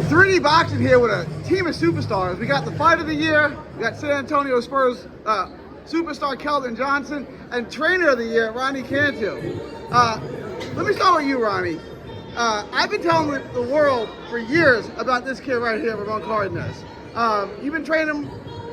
3D boxing here with a team of superstars. We got the fight of the year. We got San Antonio Spurs superstar Keldon Johnson and trainer of the year Ronnie Cantù. Let me start with you, Ronnie. I've been telling the world for years about this kid right here, Ramon Cardenas. You've been training him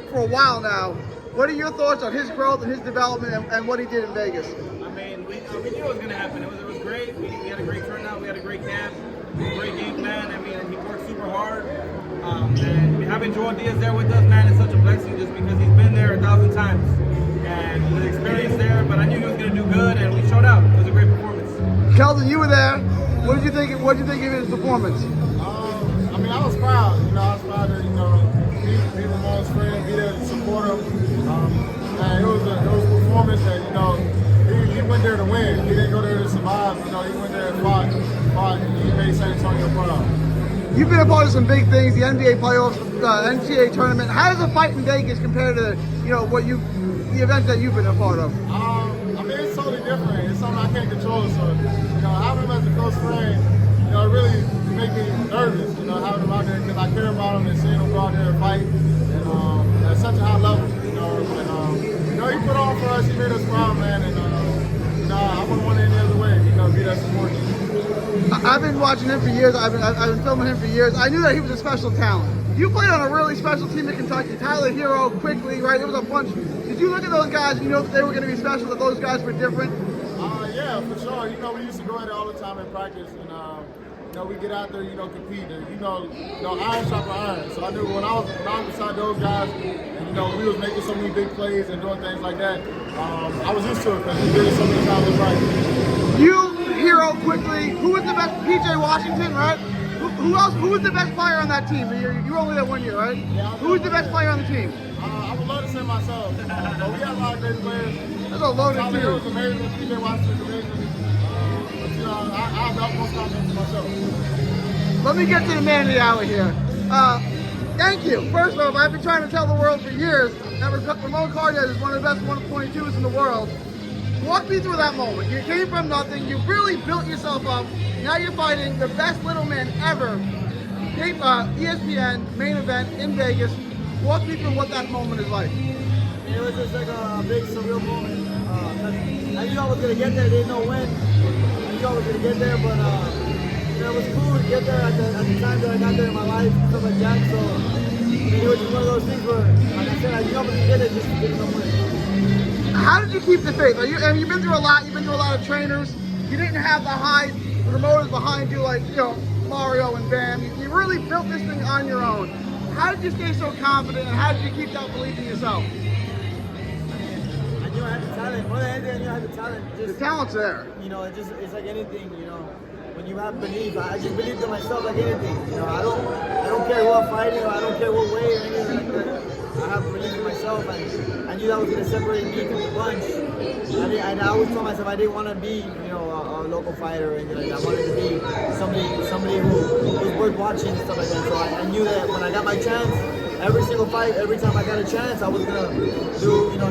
for a while now. What are your thoughts on his growth and his development and what he did in Vegas? I mean, we knew it was going to happen. It was great. We had a great turnout. We had a great camp. Great game plan. I mean, he worked super hard. And having Joel Diaz there with us, man, is such a blessing just because he's been there 1,000 times. And the experience there, but I knew he was going to do good, and we showed out. It was a great performance. Keldon, you were there. What did you think? What did you think of his performance? I mean, I was proud. I was proud to, be Ramon's friend, be there to support him. And it was a performance that, he went there to win. He didn't go there to survive. He went there and fought, and he made San Antonio proud. You've been a part of some big things, the NBA playoffs, NCAA tournament. How does a fight in Vegas compare to the events that you've been a part of? I mean, it's totally different. It's something I can't control. So, having him as a close friend, it really make me nervous. Having him out there because I care about him and seeing him go out there and fight, and at such a high level. He put on for us. He made us proud, man. And I wouldn't want it any other way. Be that support. I've been watching him for years. I've been filming him for years. I knew that he was a special talent. You played on a really special team in Kentucky. Tyler Hero, quickly, right? There was a bunch. Did you look at those guys? You know that they were going to be special. That those guys were different. Yeah, for sure. We used to go at it all the time in practice, and we get out there, compete, and iron sharper iron. So I knew when I was beside those guys, and we was making so many big plays and doing things like that. I was used to it because we did it so many times in practice. You, Hero, quickly. Who was the best? PJ Washington, right? Who else? Who was the best player on that team? You were only there 1 year, right? Yeah, who was the best player on the team? I would love to say myself, but we got a lot of great players. That's a loaded Tyler team. Hero was amazing. PJ Washington was amazing. I have the utmost confidence in myself. Let me get to the man of the hour here. Thank you. First off, I've been trying to tell the world for years that Ramon Cardenas is one of the best 122s in the world. Walk me through that moment. You came from nothing. You really built yourself up. Now you're fighting the best little man ever. ESPN main event in Vegas. Walk me through what that moment is like. It was just like a big surreal moment. I knew I was gonna get there. I didn't know when. I knew I was gonna get there, but it was cool to get there at the time that I got there in my life, stuff like that. So it was just one of those things where, like I said, I knew I was gonna get it, just didn't know when. How did you keep the faith? You've been through a lot. You've been through a lot of trainers. You didn't have the promoters behind you like Mario and Bam. You really built this thing on your own. How did you stay so confident, and how did you keep that belief in yourself? I knew I had the talent. More than anything, I knew I had the talent. The talent's there. It's like anything. When you have belief, I just believed in myself like anything. I don't care who I'm fighting, or I don't care what way or anything like that. I have belief in myself, and I knew that was going to separate me from the bunch. I always told myself I didn't want to be, a local fighter or anything like that. I wanted to be somebody who was worth watching and stuff like that. So I knew that when I got my chance, every single fight, every time I got a chance, I was gonna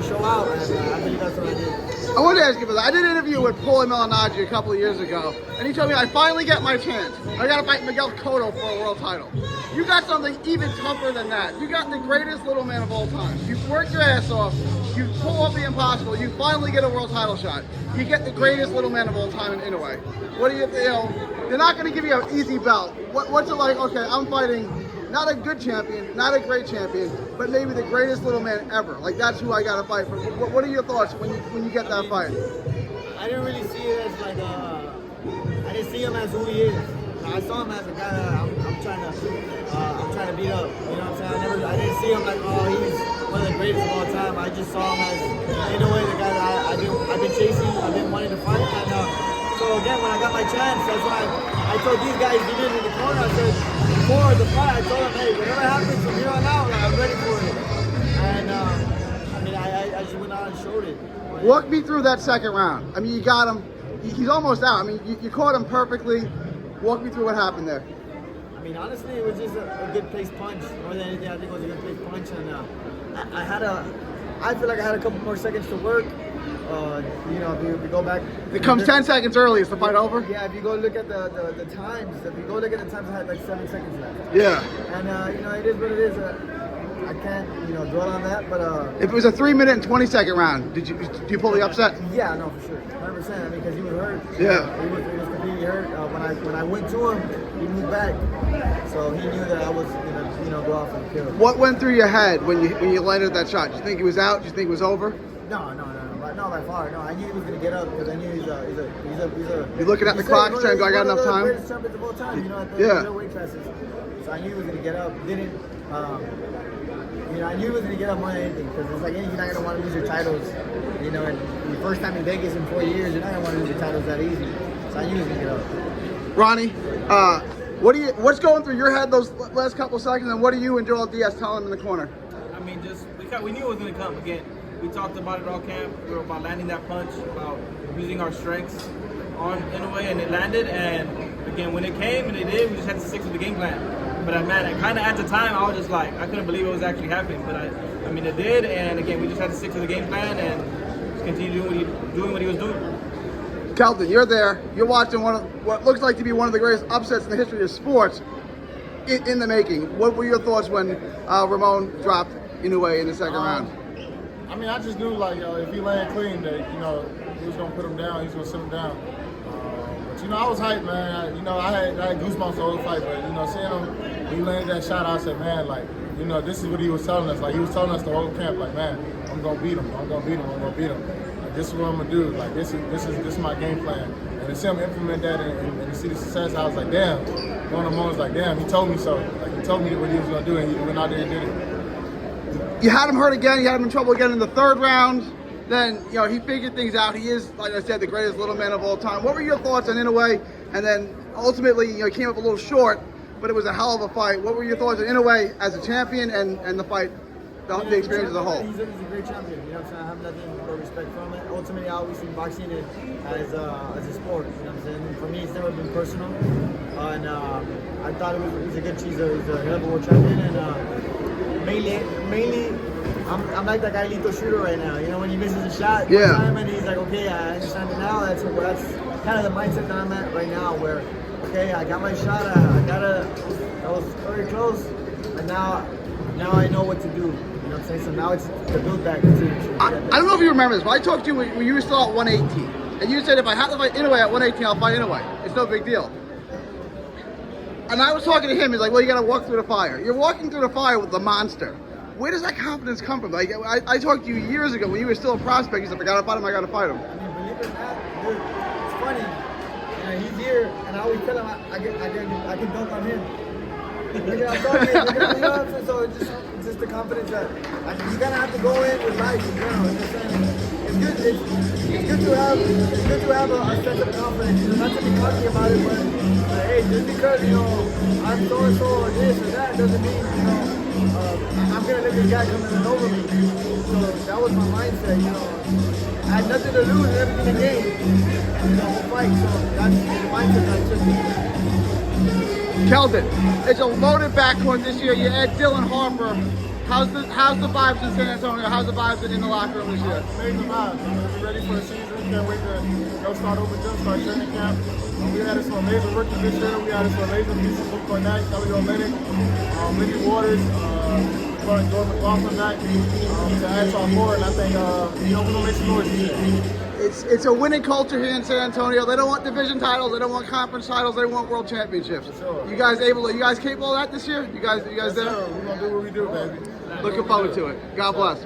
show out, and I believe that's what I did. I wanted to ask you about that. I did an interview with Paulie Malignaggi a couple of years ago, and he told me I finally get my chance. I got to fight Miguel Cotto for a world title. You got something even tougher than that. You got the greatest little man of all time. You worked your ass off. You pull off the impossible. You finally get a world title shot. You get the greatest little man of all time in Inoue. What do you they're not going to give you an easy belt. What's it like? Okay, I'm fighting not a good champion, not a great champion, but maybe the greatest little man ever. Like, that's who I got to fight for. What are your thoughts when you get that fight? I didn't really see it as like I didn't see him as who he is. I saw him as a guy that I'm trying to beat up. You know what I'm saying? I didn't see him like, oh, he's one of the greatest of all time. I just saw him as, in a way, the guy that I've been chasing, I've been wanting to fight. And so again, when I got my chance, that's when I told these guys, get in the corner. I said, before the fight, I told them, hey, whatever happens from here on out, I'm ready for it. And I just went out and showed it. Walk me through that second round. You got him. He's almost out. You caught him perfectly. Walk me through what happened there. Honestly, it was just a good place punch. More than anything, I think it was a good place punch. And I feel like I had a couple more seconds to work. You know, if you go back, It comes 10 seconds early. Is the fight over? Yeah, if you go look at the times, if you go look at the times, I had like 7 seconds left. Yeah. And you know, it is what it is. I can't, you know, dwell on that, but If it was a 3-minute and 20-second round, did you pull the upset? yeah, no, for sure, 100%. I mean, because he was hurt. Yeah. He was completely hurt. When I went to him, he moved back, so he knew that I was gonna, you know, go off and kill him. What went through your head when you landed that shot? Did you think he was out? Did you think it was over? No, not by far. No, I knew he was gonna get up because I knew he's a. You're looking at the clock, saying, "I got enough time." Greatest champions of all time, you know, at the weight classes. So I knew he was gonna get up. Didn't. You know, I knew he was gonna get up more than anything because it's like you're not gonna want to lose your titles. You know, and your first time in Vegas in 4 years, you're not gonna want to lose your titles that easy. So I knew he was gonna get up. Ronnie, what's going through your head those last couple seconds, and what are you and Joel Diaz telling him in the corner? I mean, we knew it was going to come again. We talked about it all camp. We were about landing that punch, about using our strengths on Inoue, and it landed. And again, when it came and it did, we just had to stick to the game plan. But man, kind of at the time, I was just like, I couldn't believe it was actually happening. But I mean, it did. And again, we just had to stick to the game plan and just continue doing what he was doing. Keldon, you're there. You're watching one of what looks like to be one of the greatest upsets in the history of sports in the making. What were your thoughts when Ramon dropped Inoue in the second round? I mean, I just knew, like, if he landed clean, that, you know, he was going to put him down, he was going to sit him down. But, you know, I was hyped, man. I had goosebumps the whole fight, but, you know, seeing him, when he landed that shot, I said, man, like, you know, this is what he was telling us. Like, he was telling us the whole camp, like, man, I'm going to beat him. I'm going to beat him. I'm going to beat him. Like, this is what I'm going to do. Like, this is my game plan. And to see him implement that and to see the success, I was like, damn. One of the moments, like, damn, he told me so. Like, he told me what he was going to do, and he went out there and did it. You had him hurt again. You had him in trouble again in the third round. Then, you know, he figured things out. He is, like I said, the greatest little man of all time. What were your thoughts on Inoue? And then ultimately, you know, he came up a little short, but it was a hell of a fight. What were your thoughts on Inoue as a champion and the fight, the experience as a whole? He's a great champion. You know what I'm saying? I have nothing but respect from it. Ultimately, I always see boxing as a sport. You know what I'm saying? For me, it's never been personal. And I thought he's a good cheese. He's a hell of a world champion. And mainly, I'm like that guy Lito Shooter right now. You know, when he misses a shot one time and he's like, okay, I understand it now. That's kind of the mindset that I'm at right now, where, okay, I got my shot. That was very close. And now I know what to do. You know what I'm saying? So now it's the build back. I don't know if you remember this, but I talked to you when you were still at 118. And you said, if I have to fight Inoue at 118, I'll fight Inoue. It's no big deal. And I was talking to him. He's like, well, you got to walk through the fire. You're walking through the fire with the monster. Where does that confidence come from? Like, I talked to you years ago when you were still a prospect. You said, I got to fight him, I got to fight him. I mean, believe it or not, dude, it's funny. You know, he's here, and I always tell him I can dunk on him. I'm talking, you know what I'm saying? So it's just the confidence that you gotta have to go in with life in general. You know what I'm saying? It's good to have a sense of confidence. You know, not to be cocky about it, but hey, just because I'm so and so or this or that doesn't mean I'm gonna let this guy come in over me. So that was my mindset. I had nothing to lose and everything to gain. We'll fight. So that's the mindset that I took. Keldon, it's a loaded backcourt this year. You add Dylan Harper. How's the vibes in San Antonio? How's the vibes in the locker room this year? Amazing vibes. We're ready for the season. Can't wait to go start start training camp. We had some amazing rookies this year. We had some amazing pieces. Luke Cornett, Kelly Olynyk, Ricky Waters, brought Jordan McLaughlin back to add to our board. And I think we're gonna make some noise this year. It's a winning culture here in San Antonio. They don't want division titles. They don't want conference titles. They want world championships. Sure. You guys capable of that this year? You guys there? Sure. We're gonna do what we do, baby. Looking forward to it. God bless.